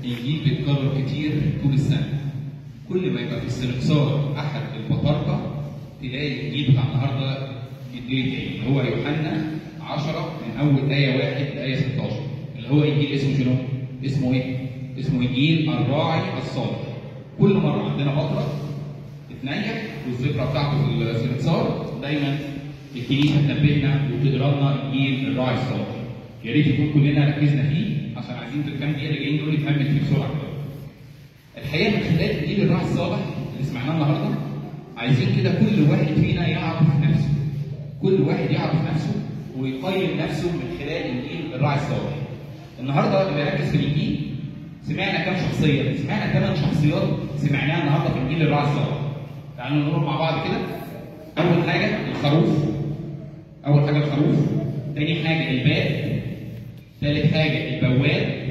انجيل بيتكرر كتير طول السنه. كل ما يبقى في استنكسار احد البطاركه تلاقي الانجيل بتاع النهارده يديه تاني، هو يوحنا 10 من اول ايه 1 لايه 16 اللي هو انجيل اسمه شنو؟ اسمه ايه؟ اسمه انجيل الراعي الصالح. كل مره عندنا بطرك تتنيح والذكرى بتاعته في الاستنكسار دايما الكنيسه تنبهنا وتقرا لنا انجيل الراعي الصالح. يا ريت يكون كلنا ركزنا فيه عشان عايزين في الكام دقيقه اللي جايين دول نكمل فيه بسرعه. الحقيقه من خلال انجيل الراعي الصالح اللي سمعناه النهارده عايزين كده كل واحد فينا يعرف نفسه. كل واحد يعرف نفسه ويقيم نفسه من خلال انجيل الراعي الصالح. النهارده اللي ركز في الانجيل سمعنا كام شخصيه؟ سمعنا 8 شخصيات سمعناها النهارده في انجيل الراعي الصالح. تعالوا نقول مع بعض كده. اول حاجه الخروف. اول حاجه الخروف. تاني حاجه الباب. ثالث حاجه البواب.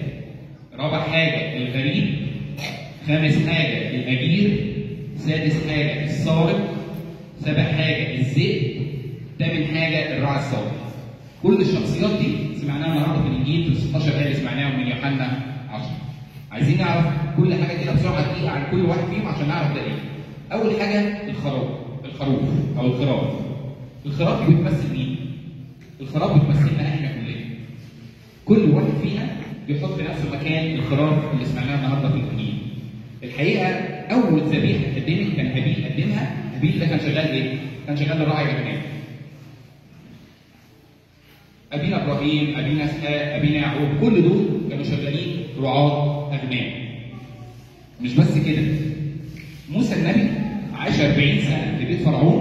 رابع حاجه الغريب. خامس حاجه الاجير. سادس حاجه السارق. سابع حاجه الذئب. ثامن حاجه الراعي الصالح. كل الشخصيات دي سمعناها النهارده في الانجيل في ال 16 ايه اللي سمعناهم من يوحنا 10. عايزين نعرف كل حاجه كده بسرعه دقيقه عن كل واحد فيهم عشان نعرف ده ايه. اول حاجه الخروف او الخراف. الخراف دي بتمثل مين؟ الخراف بتمثلنا احنا كلنا. كل واحد فينا يحط نفسه مكان الخراف اللي سمعناه النهارده في الانجيل. الحقيقه اول ذبيحه اتقدمت كان هابيل قدمها. هابيل ده كان شغال ايه؟ كان شغال الراعي الغنم. ابينا ابراهيم، ابينا اسحاق، ابينا يعقوب، كل دول كانوا شغالين رعاة اغنام. مش بس كده، موسى النبي عاش 40 سنه في بيت فرعون،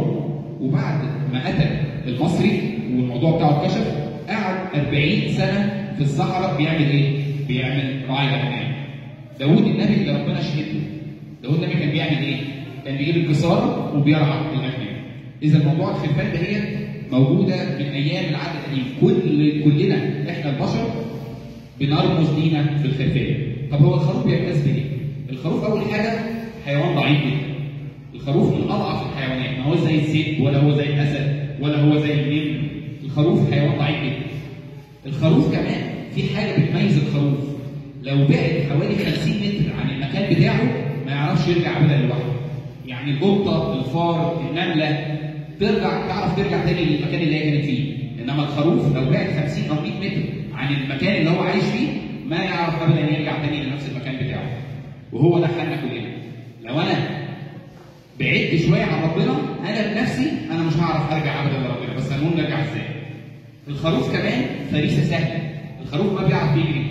وبعد ما قتل المصري والموضوع بتاعه اتكشف قعد 40 سنه في الصحراء بيعمل ايه؟ بيعمل راعي اغنام. داوود النبي اللي ربنا شهده، داوود النبي كان بيعمل ايه؟ كان بيجيب الجساره وبيرعى الاغنام. اذا موضوع الخلفان ده هي موجوده من ايام العهد القديم. كلنا احنا البشر بنرمز لينا في الخلفيه. طب هو الخروف بيركز بايه؟ الخروف اول حاجه حيوان ضعيف جدا. الخروف من اضعف الحيوانات، ما هو زي الذئب ولا هو زي الاسد ولا هو زي النمر. الخروف حيوان ضعيف جدا. الخروف كمان في حاجه بتميز الخروف، لو بعد حوالي 50 متر عن المكان بتاعه ما يعرفش يرجع ابدا لوحده. يعني القطه، الفار، النمله تعرف ترجع تاني للمكان اللي هي كانت فيه، انما الخروف لو بعد 50 او 100 متر عن المكان اللي هو عايش فيه ما يعرف ابدا يرجع تاني لنفس المكان بتاعه. وهو ده حالنا كلنا. لو انا بعدت شويه عن ربنا انا بنفسي انا مش هعرف ارجع ابدا لربنا، بس هنقول نرجع ازاي؟ الخروف كمان فريسه سهله. الخروف ما بيعرف يجري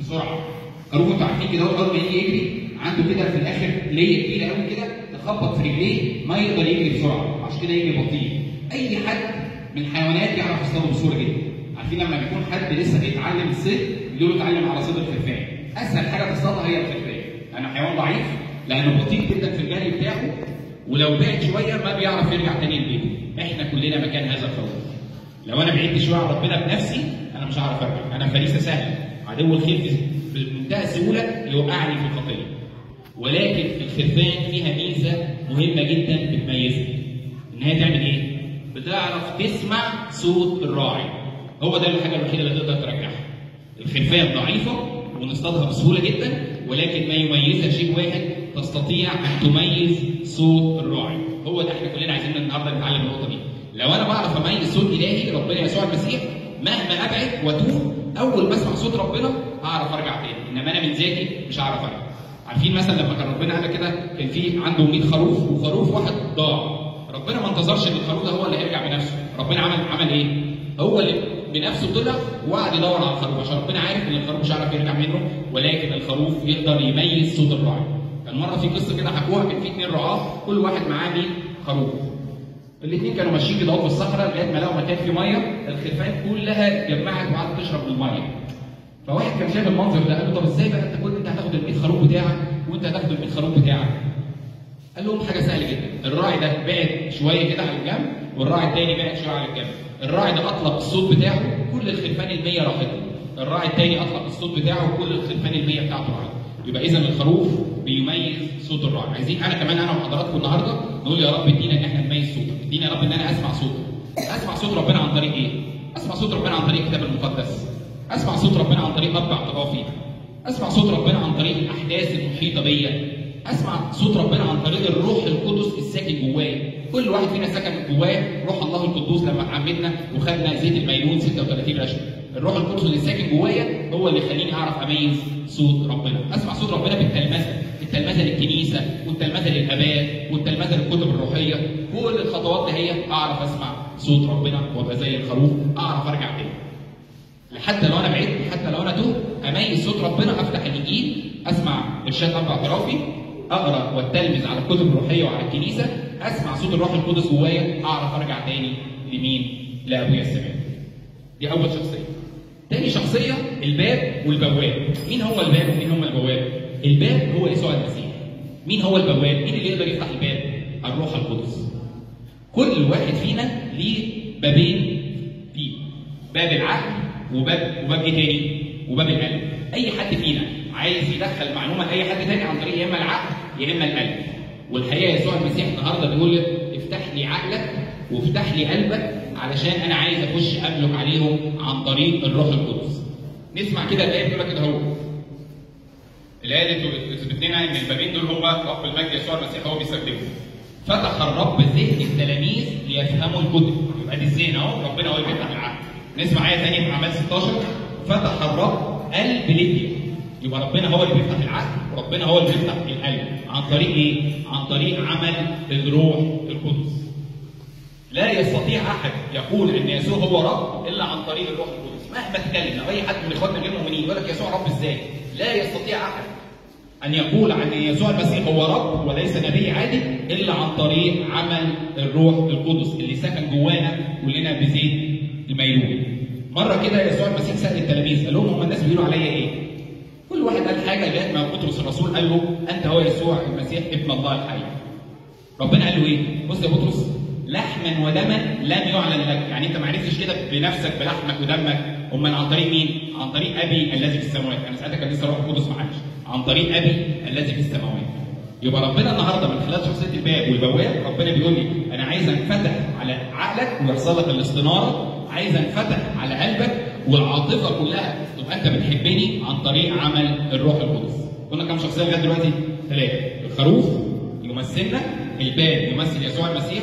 بسرعه. الخروف انتوا عارفين كده اول ما يجي يجري عنده كده في الاخر ليه كبيره قوي كده تخبط في رجليه ما يقدر يجري بسرعه، عشان كده يجري بطيء. اي حد من الحيوانات يعرف يصطاد بسهوله جدا. عارفين لما بيكون حد لسه بيتعلم الصيد يقولوا اتعلم على صيد الخرفان. اسهل حاجه تصطادها هي الخرفان، لانه حيوان ضعيف، لانه بطيء جدا في الجري بتاعه، ولو بعد شويه ما بيعرف يرجع تاني لبيته. احنا كلنا مكان هذا الخروف. لو انا بعدت شويه عن ربنا بنفسي انا مش هعرف ارجع. انا فريسه سهله، عدو الخير بمنتهى السهوله يوقعني في الخطيه. ولكن الخرفان فيها ميزه مهمه جدا بتميزها. ان هي تعمل ايه؟ بتعرف تسمع صوت الراعي. هو ده الحاجه الوحيده اللي تقدر ترجعها. الخرفان ضعيفه ونصطادها بسهوله جدا، ولكن ما يميزها شيء واحد، تستطيع ان تميز صوت الراعي. هو ده احنا كلنا عايزين النهارده نتعلم النقطه دي. لو انا بعرف اميز صوت الهي ربنا يسوع المسيح مهما ابعد واتوه اول ما اسمع صوت ربنا هعرف ارجع تاني، انما انا من ذاتي مش هعرف ارجع. عارفين مثلا لما كان ربنا قال كده كان في عنده 100 خروف وخروف واحد ضاع. ربنا ما انتظرش ان الخروف ده هو اللي هيرجع بنفسه. ربنا عمل ايه؟ هو اللي بنفسه طلع وقعد يدور على الخروف، عشان ربنا عارف ان الخروف مش هيعرف يرجع منه، ولكن الخروف يقدر يميز صوت الراعي. كان مره في قصه كده حكوها، كان في 2 رعاه كل واحد معاه 100 خروف. الاثنين كانوا ماشيين كده في الصحراء لغايه ما لقوا مكان فيه ميه، الخرفان كلها اتجمعت وقعدت تشرب من الميه. فواحد كان شايف المنظر ده قال له طب ازاي بقى انت هتاخد ال 100 خروف بتاعك وانت هتاخد ال 100 خروف بتاعك؟ قال لهم حاجه سهله جدا، الراعي ده بعد شويه كده على الجنب والراعي الثاني بعد شويه على الجنب. الراعي ده اطلق الصوت بتاعه كل الخرفان ال 100 راحت له. الراعي الثاني اطلق الصوت بتاعه كل الخرفان ال 100 بتاعته راحت. يبقى اذا الخروف بيميز صوت الراعي. عايزين انا كمان انا وحضراتكم النهارده نقول يا رب ادينا ان احنا نميز صوتك، ادينا يا رب ان انا اسمع صوتك. اسمع صوت ربنا عن طريق ايه؟ اسمع صوت ربنا عن طريق الكتاب المقدس. اسمع صوت ربنا عن طريق اربع طرافي. اسمع صوت ربنا عن طريق الاحداث المحيطه بيا، اسمع صوت ربنا عن طريق الروح القدس الساكن جوايا. كل واحد فينا سكن جواه روح الله القدوس لما عمدنا وخدنا زيت الميلون 36 رشوه. الروح القدس اللي ساكن جوايا هو اللي يخليني اعرف اميز صوت ربنا. اسمع صوت ربنا بالتلمذه، التلمذه للكنيسه والتلمذه للاباء والتلمذه للكتب الروحيه. كل الخطوات دي هي اعرف اسمع صوت ربنا وابقى زي الخروف، اعرف ارجع تاني. حتى لو انا بعدت، حتى لو انا تهت، اميز صوت ربنا، افتح الانجيل، اسمع ارشاد اب اعترافي، اقرا واتلمذ على الكتب الروحيه وعلى الكنيسه، اسمع صوت الروح القدس جوايا، اعرف ارجع تاني لمين؟ لابويا السماوي. دي اول شخصيه. تاني شخصيه الباب والبواب. مين هو الباب ومين هم البواب؟ الباب هو يسوع المسيح. مين هو البواب؟ مين اللي يقدر يفتح الباب؟ الروح القدس. كل واحد فينا ليه بابين فيه، باب العقل وباب ايه تاني؟ وباب القلب. اي حد فينا عايز يدخل معلومه لاي حد تاني عن طريق يا اما العقل يا اما القلب. والحقيقه يسوع المسيح النهارده بيقول لك افتح لي عقلك وافتح لي قلبك علشان انا عايز اخش املك عليهم عن طريق الروح القدس. نسمع كده الايه بتقول لك كده اهو. الايه اللي بتثبت لنا ان البابين دول هم رب المجد يسوع المسيح هو بيستخدمهم. فتح الرب ذهن التلاميذ ليفهموا الكتب. يبقى دي الذهن اهو، ربنا هو اللي بيفتح العقل. نسمع ايه ثانيه في اعمال 16. فتح الرب قلب ليبيا. يبقى ربنا هو اللي بيفتح العقل وربنا هو اللي بيفتح القلب. عن طريق ايه؟ عن طريق عمل الروح القدس. لا يستطيع احد يقول ان يسوع هو رب الا عن طريق الروح القدس. مهما اتكلم لو اي حد من اخواتنا غير المؤمنين يقول لك يسوع رب ازاي؟ لا يستطيع احد ان يقول عن يسوع المسيح هو رب وليس نبي عادي الا عن طريق عمل الروح القدس اللي سكن جوانا كلنا بزيت الميلون. مره كده يسوع المسيح سال التلاميذ قال لهم هم الناس بيقولوا عليا ايه؟ كل واحد قال حاجه لغايه ما بطرس الرسول قال له انت هو يسوع المسيح ابن الله الحي. ربنا قال له ايه؟ بص يا بطرس، لحما ودما لم يعلن لك. يعني انت ما عرفتش كده بنفسك بلحمك ودمك، امال عن طريق مين؟ عن طريق ابي الذي في السماوات. انا ساعتها كان لسه الروح القدس معاش. عن طريق ابي الذي في السماوات. يبقى ربنا النهارده من خلال شخصيه الباب والبواب ربنا بيقول لي انا عايز انفتح على عقلك ويحصل لك الاستناره، عايز انفتح على قلبك والعاطفه كلها تبقى انت بتحبني عن طريق عمل الروح القدس. قلنا كم شخصيه لغايه دلوقتي؟ 3. الخروف يمثلنا، الباب يمثل يسوع المسيح،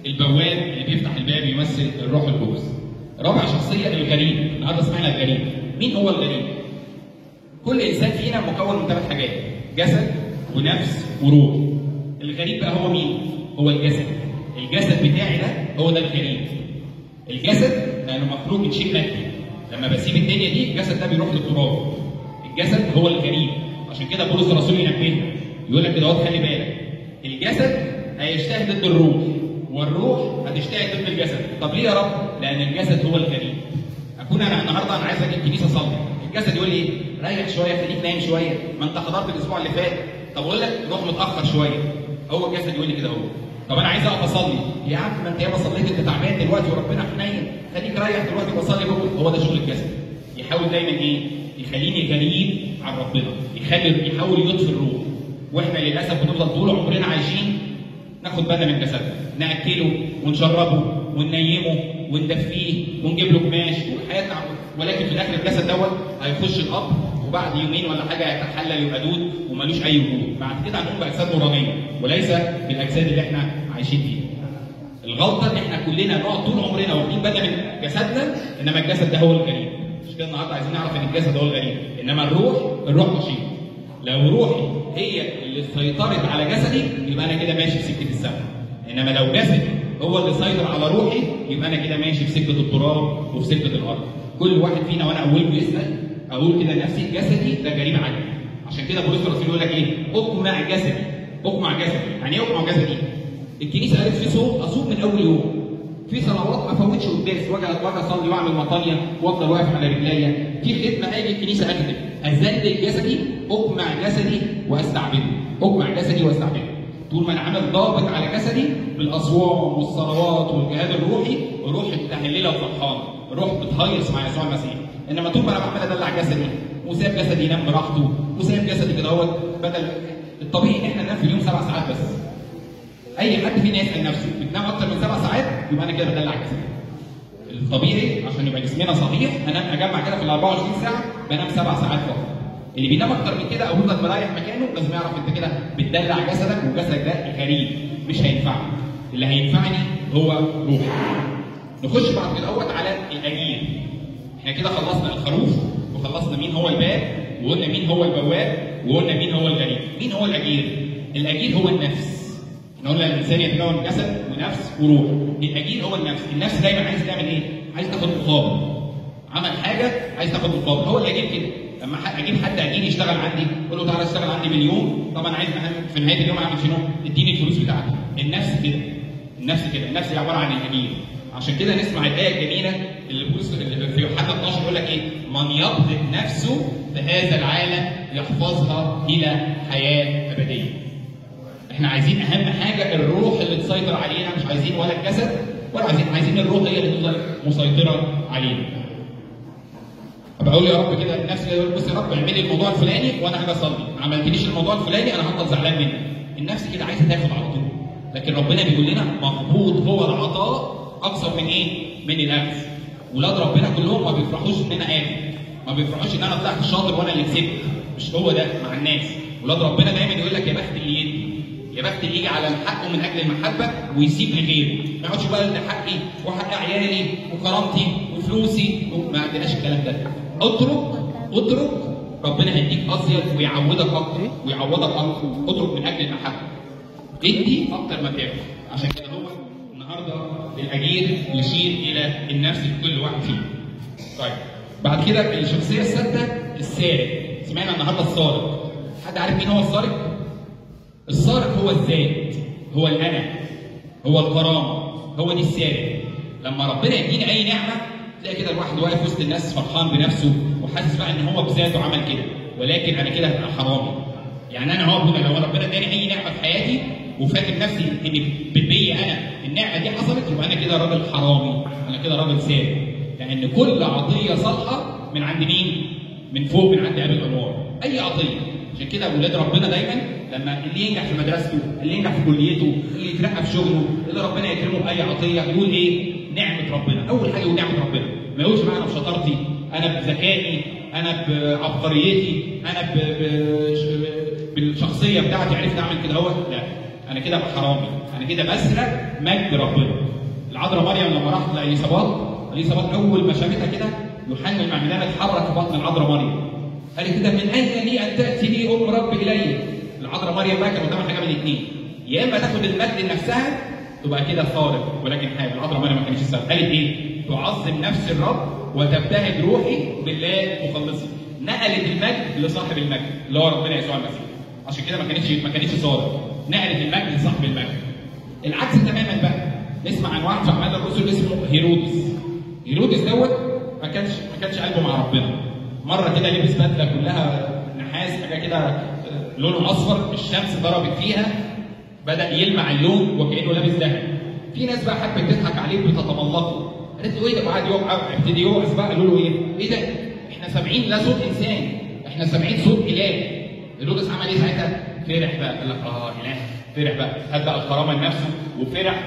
البواب اللي بيفتح الباب يمثل الروح القدس. رابع شخصيه الغريب. النهارده سمعنا الغريب. مين هو الغريب؟ كل انسان فينا مكون من 3 حاجات: جسد ونفس وروح. الغريب بقى هو مين؟ هو الجسد. الجسد بتاعي ده هو ده الغريب. الجسد لانه مخلوق من شيء مادي. لما بسيب الدنيا دي الجسد ده بيروح للتراب. الجسد هو الغريب. عشان كده بولس الرسول ينبهنا يقول لك كده خلي بالك، الجسد هيجتهد ضد الروح والروح هتجتهد ضد الجسد. طب ليه يا رب؟ لان الجسد هو الغريب. اكون انا النهارده انا عايز اجي الكنيسه اصلي، الجسد يقول لي ريح شويه، خليك نايم شويه، ما انت حضرت الاسبوع اللي فات. طب اقول لك روح متاخر شويه. هو الجسد يقول لي كده اهو. طب انا عايز اقف اصلي، يا عم ما انت ياما صليت، انت تعبان دلوقتي وربنا حنين، خليك ريح دلوقتي وصلي بكره. هو ده شغل الجسد. يحاول دايما ايه؟ يخليني غريب عن ربنا، يحاول يطفي الروح. واحنا للاسف بنفضل طول عمرنا عايشين ناخد بالنا من جسدنا، ناكله ونشربه وننيمه وندفيه ونجيب له قماش وحياتنا، ولكن في الاخر الجسد دوت هيخش القبر وبعد يومين ولا حاجه هيتحلل يبقى دود ومالوش اي وجود. بعد كده هنقوم باجساد نورانيه وليس بالاجساد اللي احنا عايشين فيها. الغلطه ان احنا كلنا نقعد طول عمرنا واخدين بالنا من جسدنا، انما الجسد ده هو الغريب. مش كده النهارده عايزين نعرف ان الجسد هو الغريب، انما الروح نشيط. لو روحي هي اللي سيطرت على جسدي يبقى انا كده ماشي في سكه السماء، انما لو جسدي هو اللي سيطر على روحي يبقى انا كده ماشي في سكه التراب وفي سكه الارض. كل واحد فينا وانا اقول يسال اقول كده لنفسي جسدي ده غريب عني. عشان كده بولس الرسول يقول لك ايه؟ اقمع جسدي. اقمع جسدي، يعني ايه اقمع جسدي؟ الكنيسه قالت في صوم من اول يوم، في صلوات ما فوتش قداس، واجي اصلي واعمل مطانيه وافضل واقف على رجليا، في خدمه اجي الكنيسه اخدم، اذلل جسدي، اقمع جسدي واستعبده، اقمع جسدي واستعبده. طول ما انا عامل ضابط على جسدي بالاصوام والصلوات والجهاد الروحي، روحي متهلله وفرحانه، روح بتهيص مع يسوع المسيح. انما طول ما انا بعمل ادلع جسدي وسايب جسدي ينام براحته وسايب جسدي كده اهوت، بدل الطبيعي ان احنا ننام في اليوم 7 ساعات بس. اي حد فينا يسال نفسه بتنام اكتر من 7 ساعات يبقى انا كده بدلع جسدي. الطبيعي عشان يبقى جسمنا صحيح انام اجمع كده في ال 24 ساعه بنام 7 ساعات فقط. اللي بينام اكتر من كده او يفضل مريح مكانه لازم يعرف انت كده بتدلع جسدك، وجسدك ده غريب مش هينفعك. اللي هينفعني هو روحي. نخش بعد كده على الاجير. احنا كده خلصنا الخروف، وخلصنا مين هو الباب، وقلنا مين هو البواب، وقلنا مين هو الغريب. مين هو الاجير؟ الاجير هو النفس. احنا قلنا الانسان يتكون جسد ونفس وروح. الاجير هو النفس. النفس دايما عايز تعمل ايه؟ عايز تاخد مقابل. عمل حاجه عايز تاخد مقابل. هو الاجير كده. لما اجيب حد اجير يشتغل عندي، اقول له تعالى اشتغل عندي باليوم، طبعا عايز في نهايه اليوم اعمل شنو؟ اديني الفلوس بتاعتي. النفس كده. النفس كده. النفس هي عباره عن الاجير. عشان كده نسمع الايه الجميله اللي في يوحنا 12 يقول لك ايه؟ من يقبض نفسه في هذا العالم يحفظها الى حياه ابديه. احنا عايزين اهم حاجه الروح اللي تسيطر علينا، مش عايزين ولا الجسد ولا عايزين الروح هي اللي تفضل مسيطره علينا. بقول يا رب كده النفس يقول بص يا رب اعمل لي الموضوع الفلاني وانا هاجي اصلي، ما عملتليش الموضوع الفلاني انا هفضل زعلان منك. النفس كده عايزه تاخد على طول. لكن ربنا بيقول لنا مقبوض هو العطاء اكثر من ايه؟ من الاخذ. ولاد ربنا كلهم ما بيفرحوش ان انا اخذ، ما بيفرحوش ان انا طلعت شاطر وانا اللي كسبت. مش هو ده مع الناس. ولاد ربنا دايما يقول لك يا بخت اللي يدي، يا بخت اللي يجي على حقه من اجل المحبه ويسيب لغيره. ما يقعدش بقى ده حقي وحق عيالي وكرامتي وفلوسي ما عندناش الكلام ده. اترك ربنا هيديك ازيد ويعودك اكتر ويعوضك اكتر. اترك من اجل المحبه. ادي اكتر ما تاخد. عشان كده هو النهارده الاجير يشير الى النفس في كل واحد فينا. طيب بعد كده الشخصيه السادسه السارق. سمعنا النهارده السارق. حد عارف مين هو السارق؟ السارق هو الذات، هو الانا، هو الكرامه، هو دي السارق. لما ربنا يديني اي نعمه تلاقي كده الواحد واقف وسط الناس فرحان بنفسه وحاسس بقى ان هو بذاته عمل كده، ولكن انا كده هبقى حرامي. يعني انا هو لو ربنا اداني اي نعمه في حياتي وفاكر نفسي ان بيا انا النعمه دي حصلت، يبقى انا كده راجل حرامي، انا كده راجل سارق. لان كل عطيه صالحه من عند مين؟ من فوق، من عند ابي الانوار. اي عطيه. عشان كده اولاد ربنا دايما لما اللي ينجح في مدرسته، اللي ينجح في كليته، اللي يترقى في شغله، اللي ربنا يكرمه باي عطيه، يقول ايه؟ نعمه ربنا. اول حاجه يقول نعمه ربنا. ما يقولش بقى انا بشطارتي، انا بذكائي، انا بعبقريتي، انا بالشخصيه بتاعتي عرفت اعمل كده اهوت. لا، انا كده حرامي، انا كده بسرق مجد ربنا. العذراء مريم لما راحت لإليصابات اول ما شافتها كده يوحنا المعمدان اتحرك في بطن العذراء مريم. قال كده من اين لي ان تاتي لي ام رب الي؟ العذراء مريم بقى كانت قدامها حاجه من الاثنين، يا اما تاخد المجد لنفسها تبقى كده صارق، ولكن حاجه العذراء مريم ما كانتش صارق. قالت ايه؟ تعظم نفس الرب وتبتهج روحي بالله مخلصي. نقلت المجد لصاحب المجد اللي هو ربنا يسوع المسيح. عشان كده ما كانتش صارق، نقلت المجد لصاحب المجد. العكس تماما بقى. نسمع عن واحد في اعمال الرسل اسمه هيرودس دوت ما كانش قلبه مع ربنا. مره كده لبس بدله كلها نحاس، حاجه كده لونه اصفر، الشمس ضربت فيها بدا يلمع اللون وكانه لابس ذهب. في ناس بقى حبت تضحك عليه وتتملقه. قالت له ايه ده؟ وقعد ابتدي يوقف بقى. قالوا له ايه ده؟ احنا سامعين لا صوت انسان، احنا سامعين صوت اله. هيرودس عمل ايه ساعتها؟ فرح بقى. قال لك اله. فرح بقى، خد بقى الكرامه لنفسه وفرح.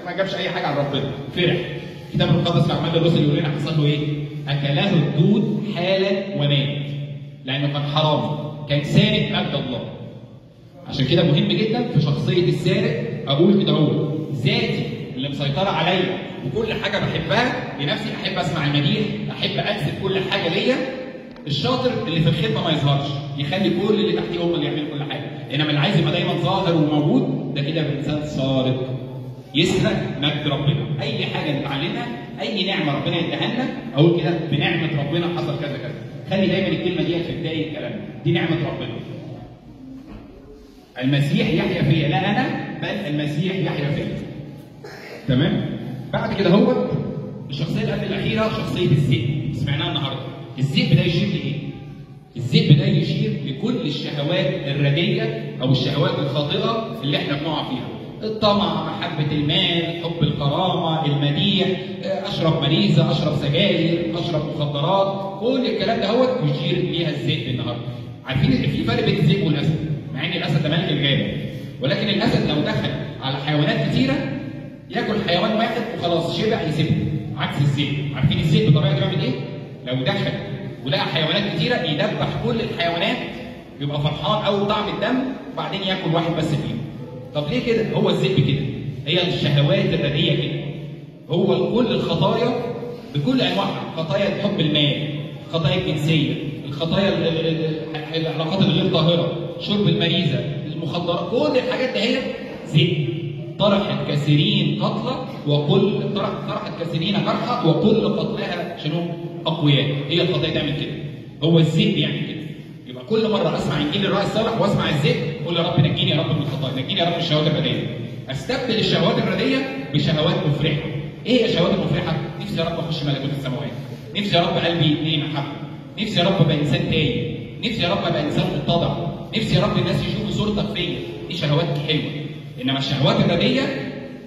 ما جابش اي حاجه عن ربنا، فرح. الكتاب المقدس في اعمال الرسل يقول لنا حصل له ايه؟ اكله الدود حالا ومات. لانه كان حرامي، كان سارق مجد الله. عشان كده مهم جدا في شخصيه السارق اقول كده اهو ذاتي اللي مسيطره عليا وكل حاجه بحبها لنفسي، احب اسمع المديح، احب اكسب كل حاجه ليا. الشاطر اللي في الخدمه ما يظهرش، يخلي كل اللي تحتيه هم اللي يعملوا كل حاجه. انما اللي عايز يبقى دايما ظاهر وموجود ده كده انسان سارق، يسرق مجد ربنا. اي حاجه نتعلمها، اي نعمه ربنا يديها لنا اقول كده بنعمه ربنا حصل كذا كذا. خلي دايما الكلمه دي في بدايه الكلام، دي نعمه ربنا. المسيح يحيا فيا، لا انا بل المسيح يحيا فيا. تمام؟ بعد كده هو الشخصيه اللي قبل الاخيره شخصيه الذئب. سمعناها النهارده. الذئب ده يشير لايه؟ الذئب ده يشير لكل الشهوات الرديه او الشهوات الخاطئه اللي احنا بنقع فيها. الطمع، محبه المال، حب الكرامه، المديح، اشرب مريزه، اشرب سجاير، اشرب مخدرات، كل الكلام ده هو يشير ليها الذئب النهارده. عارفين في فرق بين الذئب والاسد؟ مع ان الاسد ده ملك الغابه، ولكن الاسد لو دخل على حيوانات كثيره ياكل حيوان واحد وخلاص شبع يسيبه. عكس الذئب. عارفين الذئب بطبيعته بيعمل ايه؟ لو دخل ولقى حيوانات كتيره يذبح كل الحيوانات، يبقى فرحان قوي بطعم الدم، وبعدين ياكل واحد بس فيهم. طب ليه كده؟ هو الذئب كده، هي الشهوات الرديه كده. هو كل الخطايا بكل انواعها، خطايا حب المال، خطايا الجنسيه، الخطايا العلاقات الغير طاهره، شرب المريزه، المخدرات، كل الحاجات دي هي ذئب. طرح الكثيرين قتلى طرح الكثيرين جرحى وكل قتلاها شنو؟ اقوياء. هي الخطايا تعمل كده. هو الذئب يعني كده. يبقى كل مره اسمع انجيل الراعي الصالح واسمع الذئب اقول يا رب نجيني يا رب من الخطايا، نجيني يا رب من الشهوات الرديه. استبدل الشهوات الرديه بشهوات مفرحه. ايه هي الشهوات المفرحه؟ نفسي يا رب اخش ملكوت السماوات. نفسي يا رب قلبي يتملي محبه. نفسي يا رب ابقى انسان تايب. نفسي يا رب ابقى انسان متضع. نفسي يا رب الناس يشوفوا صورتك فيا. دي شهوات حلوه. انما الشهوات الرديه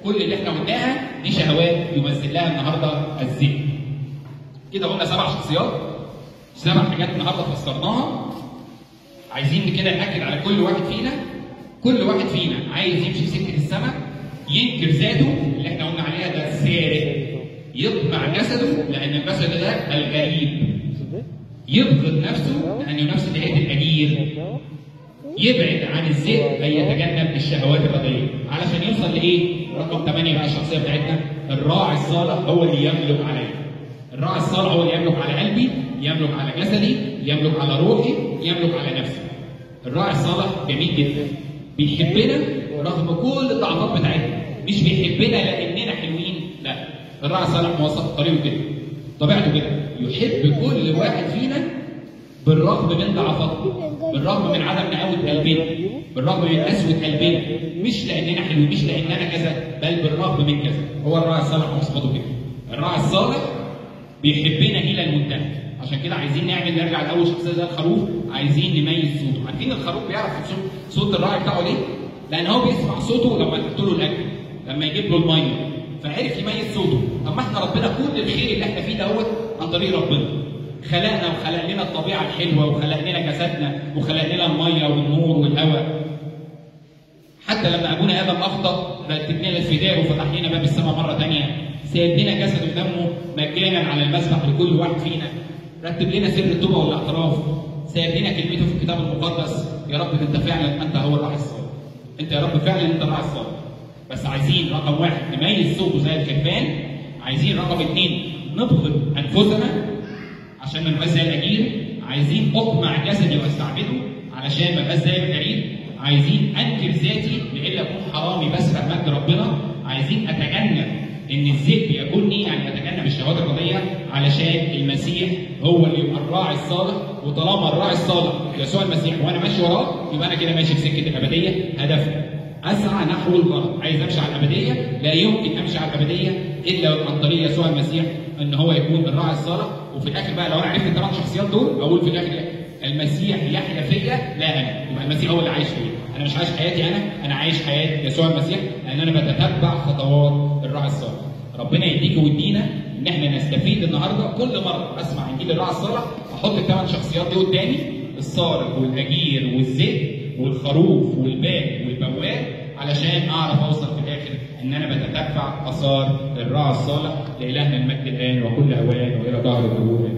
كل اللي احنا قلناها دي شهوات يمثل لها النهارده الذئب. كده قلنا 7 شخصيات، 7 حاجات النهارده فسرناها. عايزين كده ناكد على كل واحد فينا. كل واحد فينا عايز يمشي في سكه السماء، ينكر ذاته اللي احنا قلنا عليها ده السارق، يطمع جسده لان الجسد ده الغريب، يبغض نفسه لان نفسه دي الاجير، يبعد عن الذئب اي يتجنب الشهوات الرديه. علشان يوصل لايه؟ رقم 8 بقى الشخصيه بتاعتنا، الراعي الصالح هو اللي يملك عليا. الراعي الصالح هو اللي يملك على قلبي، يملك على جسدي، يملك على روحي، يملك على نفسي. الراعي الصالح جميل جدا، بيحبنا رغم كل الضعفات بتاعتنا، مش بيحبنا لاننا حلوين، لا. الراعي الصالح موثق طريقه كده، طبيعته كده، يحب كل واحد فينا بالرغم من ضعفاتنا، بالرغم من عدم نقاوة قلبنا، بالرغم من قسوة قلبنا، مش لاننا حلوين، مش لاننا كذا، بل بالرغم من كذا. هو الراعي الصالح مواصفاته كده. الراعي الصالح بيحبنا الى المنتهى. عشان كده عايزين نرجع لاول شخصيه زي الخروف، عايزين نميز صوته. عارفين الخروف بيعرف صوت الراعي بتاعه ليه؟ لان هو بيسمع صوته لما تحط له الاكل، لما يجيب له الميه، فعرف يميز صوته. اما احنا ربنا كل الخير اللي احنا فيه دوت عن طريق ربنا. خلقنا وخلق لنا الطبيعه الحلوه، وخلق لنا جسدنا، وخلق لنا الميه والنور والهواء. حتى لما ابونا ادم اخطا رتب لنا الفداء وفتح لنا باب السماء مره ثانيه، سايب لنا جسده ودمه مجانا على المسبح لكل واحد فينا، رتب لنا سر التوبه والاعتراف، سايب لنا كلمته في الكتاب المقدس. يا رب انت فعلا انت هو الراعي الصالح. انت يا رب فعلا انت الراعي الصالح. بس عايزين رقم 1 نميز صوته زي الكتبان. عايزين رقم 2 نبغض انفسنا عشان ما نبقاش زي الاجير. عايزين اقمع جسدي واستعبده علشان ما ابقاش زي الغريب. عايزين انكر ذاتي لئلا اكون حرامي بسرق مجد ربنا. عايزين اتجنب ان الذئب ياكلني، يعني اتجنب الشهوات الرديه علشان المسيح هو اللي يبقى الراعي الصالح. وطالما الراعي الصالح يسوع المسيح وانا ماشي وراه، يبقى انا كده ماشي في سكه الابديه. هدفي اسعى نحو الغرض، عايز امشي على الابديه. لا يمكن امشي على الابديه الا عن طريق يسوع المسيح، ان هو يكون الراعي الصالح. وفي الاخر بقى لو انا عرفت ال8 شخصيات دول، اقول في الاخر المسيح يحيا فيا لا انا، يبقى المسيح هو اللي عايش فيا. انا مش عايش حياتي انا عايش حياه يسوع المسيح، لان انا بتتبع خطوات الراعي الصالح. ربنا يديك ويدينا ان احنا نستفيد النهارده. كل مره اسمع انجيل الراعي الصالح احط ال8 شخصيات دي قدامي، السارق والاجير والذئب والخروف والباب والبواب، علشان اعرف اوصل في الاخر ان انا بتتبع اثار الراعي الصالح. لالهنا المجد الان وكل اوان والى ظهر الدهور.